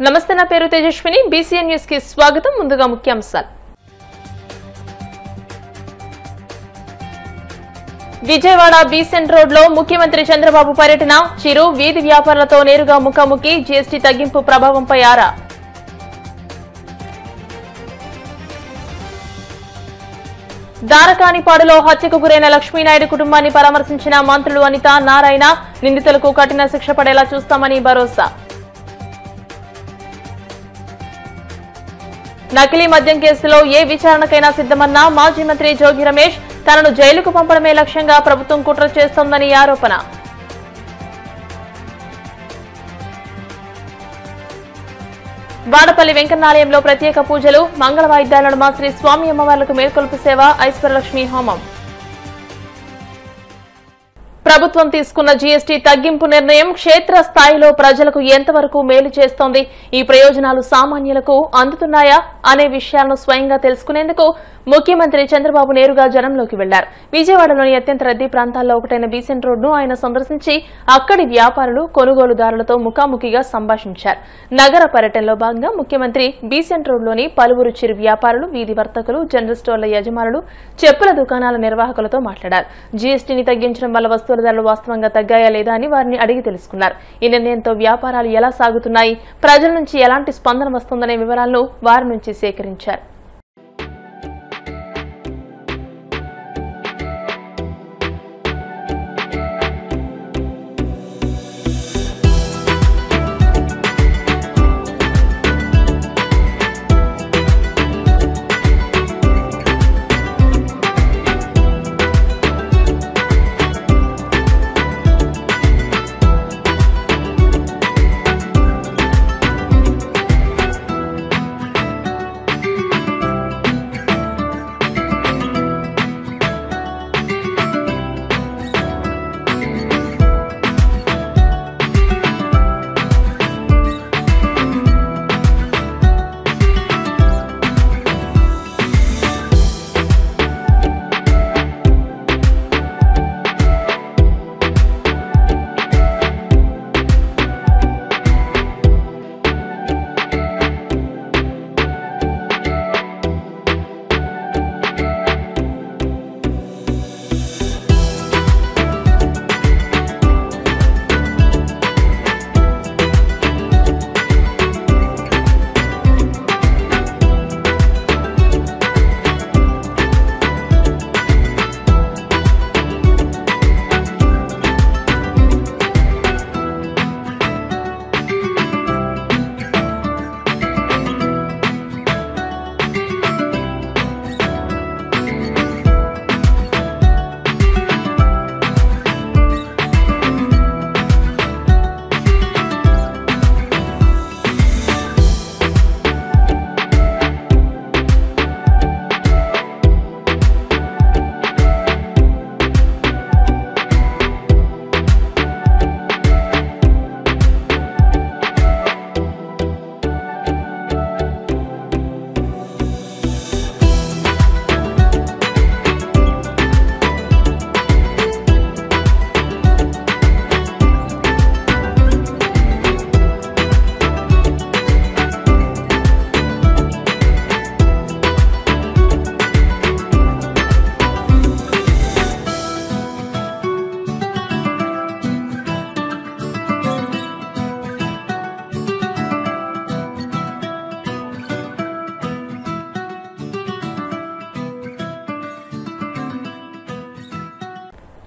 నమస్తే, నా పేరు తేజస్విని. బీసీఎన్ న్యూస్ కి స్వాగతం. ముందుగా ముఖ్యాంశాలు. విజయవాడ బీసెంట్ రోడ్ లో ముఖ్యమంత్రి చంద్రబాబు పర్యటన, చిరు వీధి వ్యాపారులతో నేరుగా ముఖాముఖి, జీఎస్టీ తగ్గింపు ప్రభావంపై ఆరా. దారకానిపాడులో హత్యకు గురైన లక్ష్మీనాయుడు కుటుంబాన్ని పరామర్శించిన మంత్రులు అనిత, నారాయణ. నిందితులకు కఠిన శిక్ష పడేలా చూస్తామని భరోసా. నకిలీ మద్యం కేసులో ఏ విచారణకైనా సిద్దమన్న మాజీ మంత్రి జోగి రమేష్. తనను జైలుకు పంపడమే లక్ష్యంగా ప్రభుత్వం కుట్ర చేస్తోందని ఆరోపణ. వాడపల్లి వెంకన్నాలయంలో ప్రత్యేక పూజలు, మంగళ వాయిద్యాల నడుమ శ్రీ స్వామి అమ్మవార్లకు మేల్కొల్పు సేవ, ఐశ్వర్యలక్ష్మి హోమం. ప్రభుత్వం తీసుకున్న జీఎస్టీ తగ్గింపు నిర్ణయం క్షేత్ర స్థాయిలో ప్రజలకు ఎంతవరకు మేలు చేస్తోంది, ఈ ప్రయోజనాలు సామాన్యులకు అందుతున్నాయా అనే విషయాలను స్వయంగా తెలుసుకునేందుకు ముఖ్యమంత్రి చంద్రబాబు నేరుగా జనంలోకి వెళ్లారు. విజయవాడలోని అత్యంత రద్దీ ప్రాంతాల్లో ఒకటైన బీసెంట్ రోడ్ను ఆయన సందర్శించి అక్కడి వ్యాపారులు, కొనుగోలుదారులతో ముఖాముఖిగా సంభాషించారు. నగర పర్యటనలో భాగంగా ముఖ్యమంత్రి బీసెంట్ రోడ్లోని పలువురు చిరు వ్యాపారులు, వీధి వర్తకులు, జనరల్ స్టోర్ల యజమానులు, చెప్పుల దుకాణాల నిర్వాహకులతో మాట్లాడారు. జీఎస్టీని తగ్గించడం వల్ల వస్తువుల ధరలు వాస్తవంగా తగ్గాయా లేదా అని వారిని అడిగి తెలుసుకున్నారు. ఈ నిర్ణయంతో వ్యాపారాలు ఎలా సాగుతున్నాయి, ప్రజల నుంచి ఎలాంటి స్పందన వస్తుందనే వివరాలను వారి నుంచి సేకరించారు.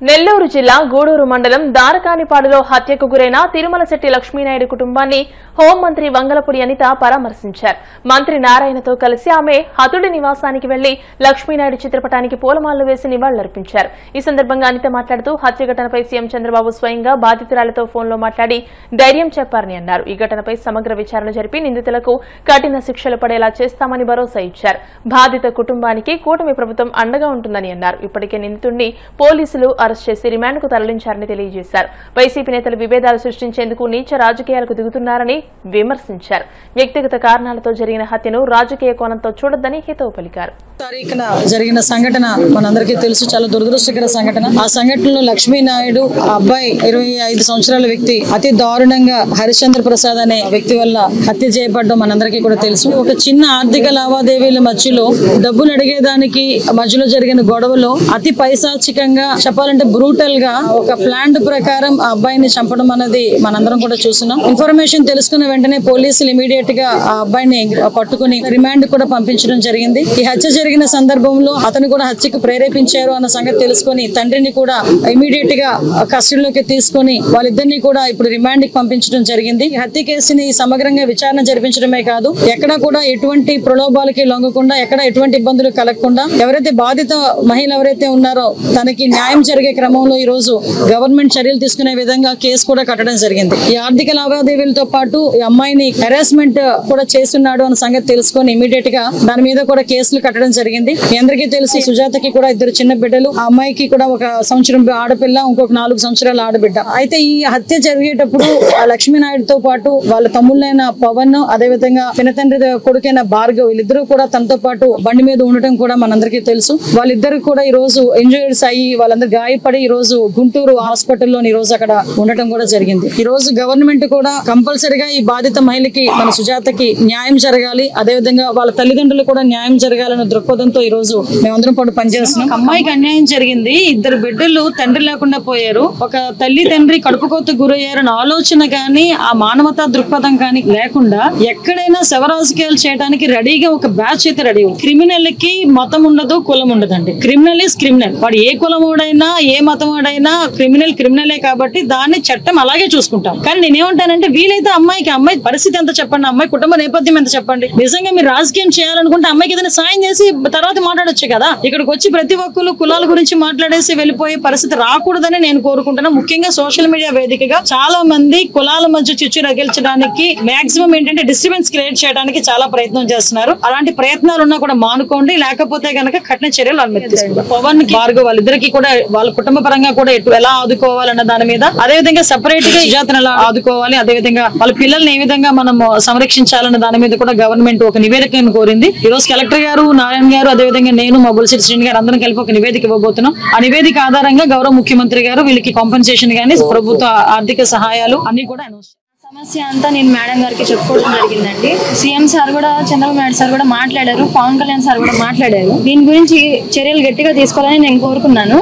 నెల్లూరు జిల్లా గూడూరు మండలం దారకానిపాడులో హత్యకు గురైన తిరుమలశెట్టి లక్ష్మీనాయుడు కుటుంబాన్ని హోంమంత్రి వంగలపూడి అనిత పరామర్శించారు. మంత్రి నారాయణతో కలిసి ఆమె హతుడి నివాసానికి వెళ్లి లక్ష్మీనాయుడు చిత్రపటానికి పూలమాలలు వేసి నివాళులర్పించారు. ఈ సందర్భంగా అనిత మాట్లాడుతూ హత్య ఘటనపై సీఎం చంద్రబాబు స్వయంగా బాధితురాలతో ఫోన్లో మాట్లాడి ధైర్యం చెప్పారని అన్నారు. ఈ ఘటనపై సమగ్ర విచారణ జరిపి నిందితులకు కఠిన శిక్షలు పడేలా చేస్తామని భరోసా ఇచ్చారు. బాధిత కుటుంబానికి కూటమి ప్రభుత్వం అండగా ఉంటుందని అన్నారు. ఇప్పటికే నిందితుడిని పోలీసులు అరెస్ట్ చేసి రిమాండ్కు తరలించారని తెలియజేశారు. వైసీపీ నేతలు విభేదాలు సృష్టించేందుకు నీచ రాజకీయాలకు దిగుతున్నారని విమర్శించారు. వ్యక్తిగత కారణాలతో జరిగిన హత్యను రాజకీయ కోణంతో చూడొద్దని హితవు పలికారు. తారీఖున జరిగిన సంఘటన మనందరికీ తెలుసు, చాలా దురదృష్టకర సంఘటన. ఆ సంఘటనలో లక్ష్మీనాయుడు ఆ అబ్బాయి 25 సంవత్సరాల వ్యక్తి అతి దారుణంగా హరిశ్చంద్ర ప్రసాద్ అనే వ్యక్తి వల్ల హత్య చేయబడ్డం మనందరికీ కూడా తెలుసు. ఒక చిన్న ఆర్థిక లావాదేవీల మధ్యలో డబ్బులు అడిగేదానికి మధ్యలో జరిగిన గొడవలో అతి పైశాచికంగా చెప్పాలంటే బ్రూటల్ గా ఒక ప్లాన్ ప్రకారం ఆ అబ్బాయిని చంపడం అనేది మనందరం కూడా చూస్తున్నాం. ఇన్ఫర్మేషన్ తెలుసుకున్న వెంటనే పోలీసులు ఇమీడియట్ గా ఆ అబ్బాయిని పట్టుకుని రిమాండ్ కూడా పంపించడం జరిగింది. ఈ హత్య జరిగిన సందర్భంలో అతను కూడా హత్యకు ప్రేరేపించారు అన్న సంగతి తెలుసుకుని తండ్రిని కూడా ఇమీడియట్ గా కస్టడీలోకి తీసుకుని వాళ్ళిద్దరిని కూడా ఇప్పుడు రిమాండ్ కి పంపించడం జరిగింది. ఈ హత్య కేసుని సమగ్రంగా విచారణ జరిపించడమే కాదు, ఎక్కడ కూడా ఎటువంటి ప్రలోభాలకి లొంగకుండా, ఎక్కడ ఎటువంటి ఇబ్బందులు కలగకుండా ఎవరైతే బాధిత మహిళ ఎవరైతే ఉన్నారో తనకి న్యాయం జరిగే క్రమంలో ఈ రోజు గవర్నమెంట్ చర్యలు తీసుకునే విధంగా కేసు కూడా కట్టడం జరిగింది. ఈ ఆర్థిక లావాదేవీలతో పాటు ఈ అమ్మాయిని హెరాస్మెంట్ కూడా చేస్తున్నాడు అన్న సంగతి తెలుసుకొని ఇమీడియట్ గా దాని మీద కూడా కేసులు కట్టడం జరిగింది. మీ అందరికీ తెలిసి సుజాతకి కూడా 2 చిన్న బిడ్డలు, ఆ అమ్మాయికి కూడా 1 సంవత్సరం ఆడపిల్ల, ఇంకొక 4 సంవత్సరాల ఆడబిడ్డ. అయితే ఈ హత్య జరిగేటప్పుడు లక్ష్మీనాయుడుతో పాటు వాళ్ళ తమ్ముళ్ళైన పవన్, అదేవిధంగా పినతండ్రి కొడుకైన భార్గవ్, వీళ్ళిద్దరూ కూడా తనతో పాటు బండి మీద ఉండటం కూడా మనందరికీ తెలుసు. వాళ్ళిద్దరు కూడా ఈ రోజు ఇంజూరీస్ అయ్యి వాళ్ళందరూ గాయపడి ఈ రోజు గుంటూరు హాస్పిటల్లో ఈ రోజు అక్కడ ఉండటం కూడా జరిగింది. ఈ రోజు గవర్నమెంట్ కూడా కంపల్సరిగా ఈ బాధిత మహిళకి, మన సుజాతకి న్యాయం జరగాలి, అదేవిధంగా వాళ్ళ తల్లిదండ్రులు కూడా న్యాయం జరగాలన్న దృక్పథంతో ఈ రోజు మేమందరం పాటు పనిచేస్తున్నాం. అమ్మాయికి అన్యాయం జరిగింది, 2 బిడ్డలు తండ్రి లేకుండా పోయారు, ఒక తల్లి తండ్రి కడుపుకోత గురయ్యారన్న ఆలోచన కానీ ఆ మానవతా దృక్పథం కానీ లేకుండా ఎక్కడైనా శవరాజకీయాలు చేయడానికి రెడీగా ఒక బ్యాచ్ అయితే రెడీ. క్రిమినల్ కి మతం ఉండదు, కులం ఉండదండి. Criminal is criminal. వాడు ఏ కులం వాడైనా ఏ మతం వాడైనా క్రిమినలే కాబట్టి దాన్ని చట్టం అలాగే చూసుకుంటాం. కానీ నేనేమంటానంటే వీలైతే అమ్మాయి పరిస్థితి ఎంత చెప్పండి, అమ్మాయి కుటుంబ నేపథ్యం ఎంత చెప్పండి. నిజంగా మీరు రాజకీయం చేయాలనుకుంటే అమ్మాయికి ఏదైనా సాయం చేసి తర్వాత మాట్లాడొచ్చు కదా. ఇక్కడికి వచ్చి ప్రతి ఒక్కరు కులాల గురించి మాట్లాడేసి వెళ్ళిపోయే పరిస్థితి రాకూడదని నేను కోరుకుంటున్నాను. ముఖ్యంగా సోషల్ మీడియా వేదికగా చాలా మంది కులాల మధ్య చిచ్చు రగిల్చడానికి మాక్సిమం ఏంటంటే డిస్టర్బెన్స్ క్రియేట్ చేయడానికి చాలా ప్రయత్నం చేస్తున్నారు. అలాంటి ప్రయత్నాలు ఉన్నా కూడా మానుకోండి, లేకపోతే గనక కఠిన చర్యలు అనుమతిస్తారు. పవన్ భార్గవ్ వాళ్ళిద్దరికి కూడా వాళ్ళ కుటుంబ పరంగా కూడా ఎలా ఆదుకోవాలన్న దాని మీద, అదేవిధంగా సెపరేట్ గా సుజాతను ఎలా ఆదుకోవాలి, అదేవిధంగా వాళ్ళ పిల్లల్ని ఏ విధంగా మనం సంరక్షించాలన్న దాని మీద కూడా గవర్నమెంట్ ఒక నివేదికను కోరింది. ఈ రోజు కలెక్టర్ గారు, నారాయణ గారు, అదేవిధంగా నేను, మా బుల్సిట్ శ్రీని గారు అందరం కలిపి ఒక నివేదిక ఇవ్వబోతున్నాం. ఆ నివేదిక ఆధారంగా గౌరవ ముఖ్యమంత్రి గారు వీళ్ళకి కాంపెన్సేషన్ గానీ ప్రభుత్వ ఆర్థిక సహాయాలు అన్ని కూడా అనౌన్స్. సమస్య అంతా నేను మేడం గారికి చెప్పుకోవడం జరిగిందండి. సీఎం సార్ కూడా, చంద్రబాబు నాయుడు సార్ కూడా మాట్లాడారు, పవన్ కళ్యాణ్ సార్ కూడా మాట్లాడారు. దీని గురించి చర్యలు గట్టిగా తీసుకోవాలని నేను కోరుకున్నాను.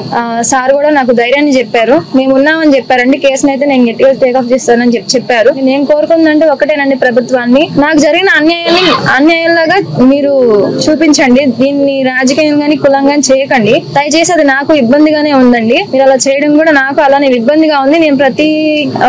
సార్ కూడా నాకు ధైర్యాన్ని చెప్పారు, మేము ఉన్నామని చెప్పారండి, కేసును అయితే నేను గట్టిగా టేకప్ చేస్తానని చెప్పారు. నేను కోరుకుందంటే ఒకటేనండి, ప్రభుత్వాన్ని నాకు జరిగిన అన్యాయంలాగా మీరు చూపించండి, దీన్ని రాజకీయం గానీ కులం గానీ చేయకండి. దయచేసి అది నాకు ఇబ్బందిగానే ఉందండి, మీరు అలా చేయడం కూడా నాకు అలానే ఇబ్బందిగా ఉంది. నేను ప్రతి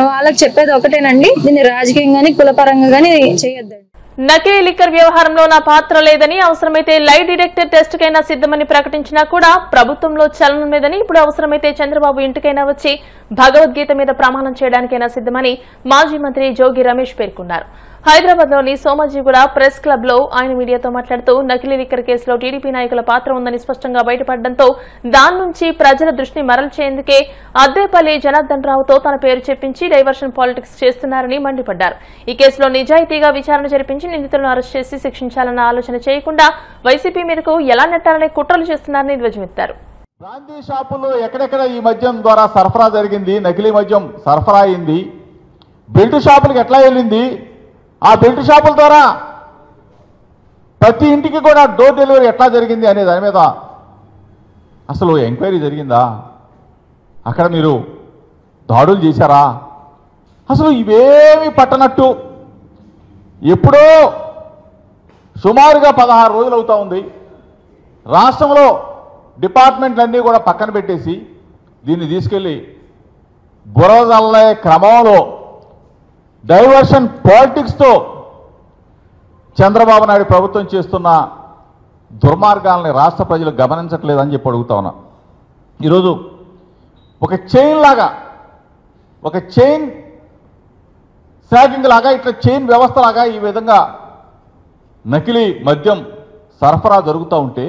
వాళ్ళకి చెప్పేది ఒకటేనండి, దీన్ని రాజకీయంగాని కులపరంగా గానీ చేయొద్దండి. నకిలీ లిక్కర్ వ్యవహారంలో నా పాత్ర లేదని, అవసరమైతే లై డిటెక్టర్ టెస్ట్ కైనా సిద్ధమని ప్రకటించినా కూడా ప్రభుత్వంలో చలనం లేదని, ఇప్పుడు అవసరమైతే చంద్రబాబు ఇంటికైనా వచ్చి భగవద్గీత మీద ప్రమాణం చేయడానికైనా సిద్ధమని మాజీ మంత్రి జోగి రమేష్ పేర్కొన్నారు. హైదరాబాద్ లోని సోమాజిగూడ ప్రెస్ క్లబ్ లో ఆయన మీడియాతో మాట్లాడుతూ నకిలీ లిక్కర్ కేసులో టీడీపీ నాయకుల పాత్ర ఉందని స్పష్టంగా బయటపడడంతో దాని నుంచి ప్రజల దృష్టిని మరల్చేందుకే అద్దేపల్లి జనార్దన్ రావుతో తన పేరు చెప్పించి డైవర్షన్ పాలిటిక్స్ చేస్తున్నారని మండిపడ్డారు. ఈ కేసులో నిజాయితీగా విచారణ జరిపించి నిందితులను అరెస్ట్ చేసి శిక్షించాలన్న ఆలోచన చేయకుండా వైసీపీ మీదకు ఎలా నెట్టాలనే కుట్రలు చేస్తున్నారని ధ్వజమెత్తారు. బ్రాందీ షాపుల్లో ఎక్కడెక్కడ ఈ మద్యం ద్వారా సరఫరా జరిగింది, నకిలీ మద్యం సరఫరా అయింది, బెల్ట్ షాపులకు ఎట్లా వెళ్ళింది, ఆ బెల్ట్ షాపుల ద్వారా ప్రతి ఇంటికి కూడా డోర్ డెలివరీ ఎట్లా జరిగింది అనే దాని మీద అసలు ఎంక్వైరీ జరిగిందా, అక్కడ మీరు దాడులు చేశారా, అసలు ఇవేమీ పట్టనట్టు ఎప్పుడో సుమారుగా 16 రోజులు అవుతా ఉంది. రాష్ట్రంలో డిపార్ట్మెంట్లన్నీ కూడా పక్కన పెట్టేసి దీన్ని తీసుకెళ్ళి బురదల్లే క్రమంలో డైవర్షన్ పాలిటిక్స్తో చంద్రబాబు నాయుడు ప్రభుత్వం చేస్తున్న దుర్మార్గాలని రాష్ట్ర ప్రజలు గమనించట్లేదని చెప్పి అడుగుతా ఉన్నా. ఈరోజు ఒక చైన్ లాగా, ఒక చైన్ స్నాకింగ్ లాగా, ఇట్లా చైన్ వ్యవస్థ లాగా ఈ విధంగా నకిలీ మద్యం సరఫరా జరుగుతూ ఉంటే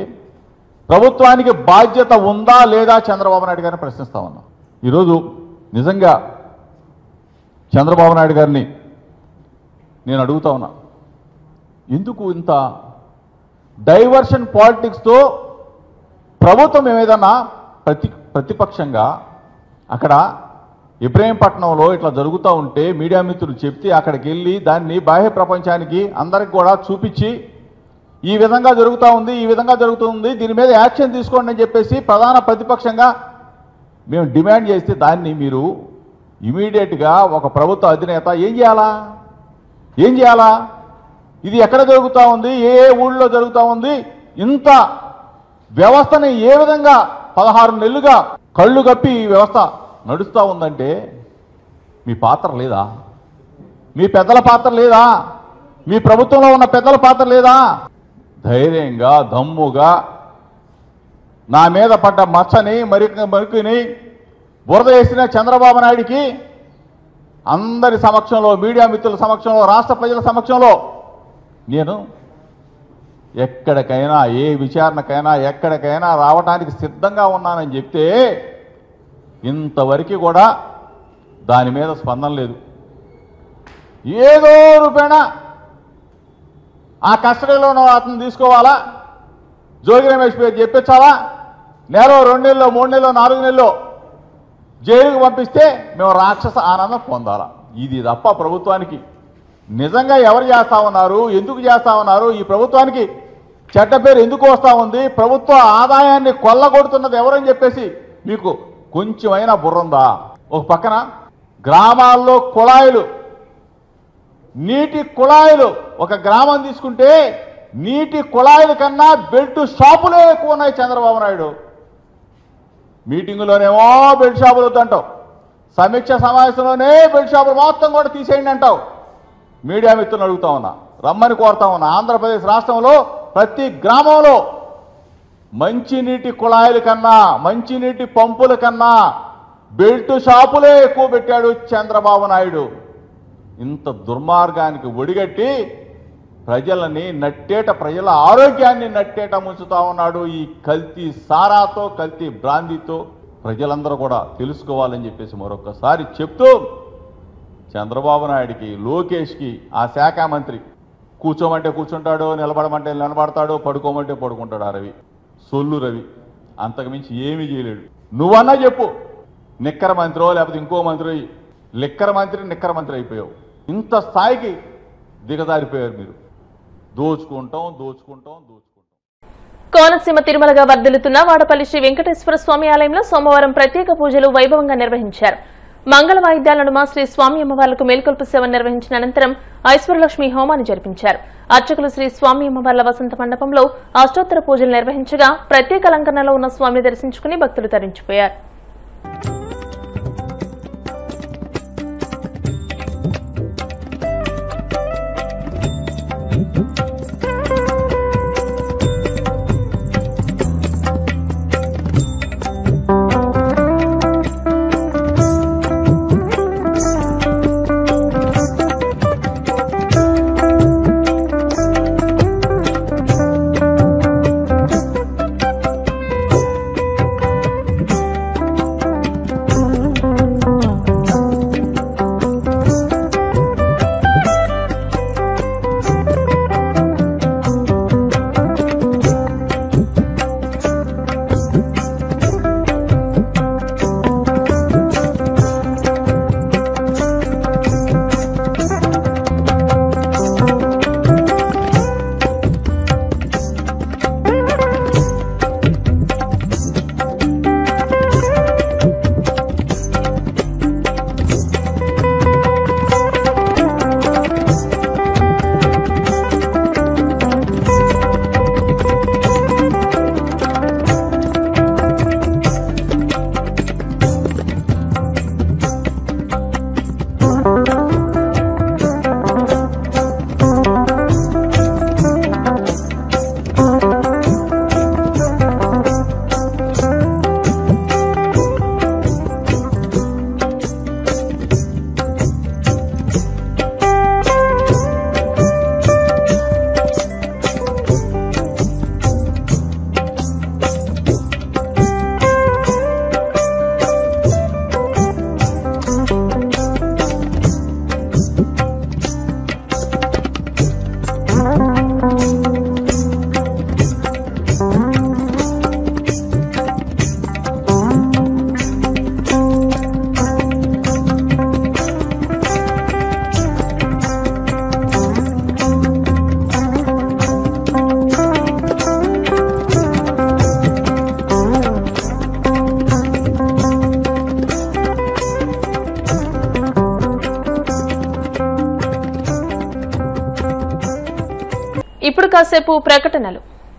ప్రభుత్వానికి బాధ్యత ఉందా లేదా చంద్రబాబు నాయుడు గారిని ప్రశ్నిస్తా ఉన్నా. ఈరోజు నిజంగా చంద్రబాబు నాయుడు గారిని నేను అడుగుతా ఉన్నా, ఎందుకు ఇంత డైవర్షన్ పాలిటిక్స్తో ప్రభుత్వం ఏదైనా ప్రతిపక్షంగా అక్కడ ఇబ్రహీంపట్నంలో ఇట్లా జరుగుతూ ఉంటే మీడియా మిత్రులు చెప్తే అక్కడికి వెళ్ళి దాన్ని బాహ్య ప్రపంచానికి అందరికి కూడా చూపించి ఈ విధంగా జరుగుతూ ఉంది, ఈ విధంగా జరుగుతుంది, దీని మీద యాక్షన్ తీసుకోండి అని చెప్పేసి ప్రధాన ప్రతిపక్షంగా మేము డిమాండ్ చేస్తే దాన్ని మీరు ఇమీడియట్గా ఒక ప్రభుత్వ అధినేత ఏం చేయాలా? ఇది ఎక్కడ జరుగుతూ ఉంది, ఏ ఊళ్ళో జరుగుతూ ఉంది, ఇంత వ్యవస్థని ఏ విధంగా 16 నెలలుగా కళ్ళు కప్పి ఈ వ్యవస్థ నడుస్తూ ఉందంటే మీ పాత్ర లేదా? మీ పెద్దల పాత్ర లేదా? మీ ప్రభుత్వంలో ఉన్న పెద్దల పాత్ర లేదా? ధైర్యంగా దమ్ముగా నా మీద పడ్డ మచ్చని మరికిని బురద వేసిన చంద్రబాబు నాయుడికి అందరి సమక్షంలో, మీడియా మిత్రుల సమక్షంలో, రాష్ట్ర ప్రజల సమక్షంలో నేను ఎక్కడికైనా ఏ విచారణకైనా ఎక్కడికైనా రావడానికి సిద్ధంగా ఉన్నానని చెప్తే ఇంతవరకు కూడా దాని మీద స్పందన లేదు. ఏదో రూపేణ ఆ కస్టడీలో అతను తీసుకోవాలా, జోగి రమేష్ పేరు చెప్పించాలా, నెల 2 నెలల్లో 3 నెలల్లో 4 నెలల్లో జైలుకు పంపిస్తే మేము రాక్షస ఆనందం పొందాలా. ఇది తప్ప ప్రభుత్వానికి నిజంగా ఎవరు చేస్తా ఉన్నారు, ఎందుకు చేస్తా ఉన్నారు, ఈ ప్రభుత్వానికి చెడ్డ పేరు ఎందుకు వస్తూ ఉంది, ప్రభుత్వ ఆదాయాన్ని కొల్లగొడుతున్నది ఎవరని చెప్పేసి మీకు కొంచెమైనా బుర్రందా? ఒక పక్కన గ్రామాల్లో కుళాయిలు, నీటి కుళాయిలు, ఒక గ్రామం తీసుకుంటే నీటి కుళాయిల కన్నా బెల్ట్ షాపులే ఎక్కువ ఉన్నాయి. చంద్రబాబు నాయుడు మీటింగులోనేమో బెల్ట్ షాపులు వద్దంటావు, సమీక్ష సమావేశంలోనే బెల్ట్ షాపులు మొత్తం కూడా తీసేయండి అంటావు. మీడియా మిత్రులను అడుగుతా ఉన్నా, రమ్మని కోరుతా ఉన్నా, ఆంధ్రప్రదేశ్ రాష్ట్రంలో ప్రతి గ్రామంలో మంచినీటి కుళాయిల కన్నా, మంచినీటి పంపుల కన్నా బెల్ట్ షాపులే ఎక్కువ పెట్టాడు చంద్రబాబు నాయుడు. ఇంత దుర్మార్గానికి ఒడిగట్టి ప్రజలని నట్టేట, ప్రజల ఆరోగ్యాన్ని నట్టేట ముంచుతా ఉన్నాడు. ఈ కల్తీ సారాతో, కల్తీ బ్రాందీతో ప్రజలందరూ కూడా తెలుసుకోవాలని చెప్పేసి మరొకసారి చెప్తూ, చంద్రబాబు నాయుడికి, లోకేష్కి, ఆ శాఖ మంత్రి కూర్చోమంటే కూర్చుంటాడు, నిలబడమంటే నిలబడతాడు, పడుకోమంటే పడుకుంటాడు. ఆ రవి సొల్లు రవి అంతకుమించి ఏమీ చేయలేడు. నువ్వన్నా చెప్పు, నిక్కర మంత్రో లేకపోతే ఇంకో మంత్రి, లిక్కర మంత్రి నిక్కర మంత్రి అయిపోయావు. ఇంత స్థాయికి దిగజారిపోయారు మీరు. దోచుకుంటాం. కోనసీమ తిరుమలగా వర్ధిల్లుతున్న వాడపల్లి శ్రీ వెంకటేశ్వర స్వామి ఆలయంలో సోమవారం ప్రత్యేక పూజలు వైభవంగా నిర్వహించారు. మంగళ వాయిద్యాల నడుమ శ్రీ స్వామి అమ్మవార్లకు మేల్కొల్పు సేవను నిర్వహించిన అనంతరం ఐశ్వర్యలక్ష్మి హోమాన్ని జరిపించారు. అర్చకులు శ్రీ స్వామి అమ్మవార్ల వసంత మండపంలో అష్టోత్తర పూజలు నిర్వహించగా ప్రత్యేక అలంకరణలో ఉన్న స్వామిని దర్శించుకుని భక్తులు తరించిపోయారు. ఇప్పుడు కాసేపు ప్రకటనలు.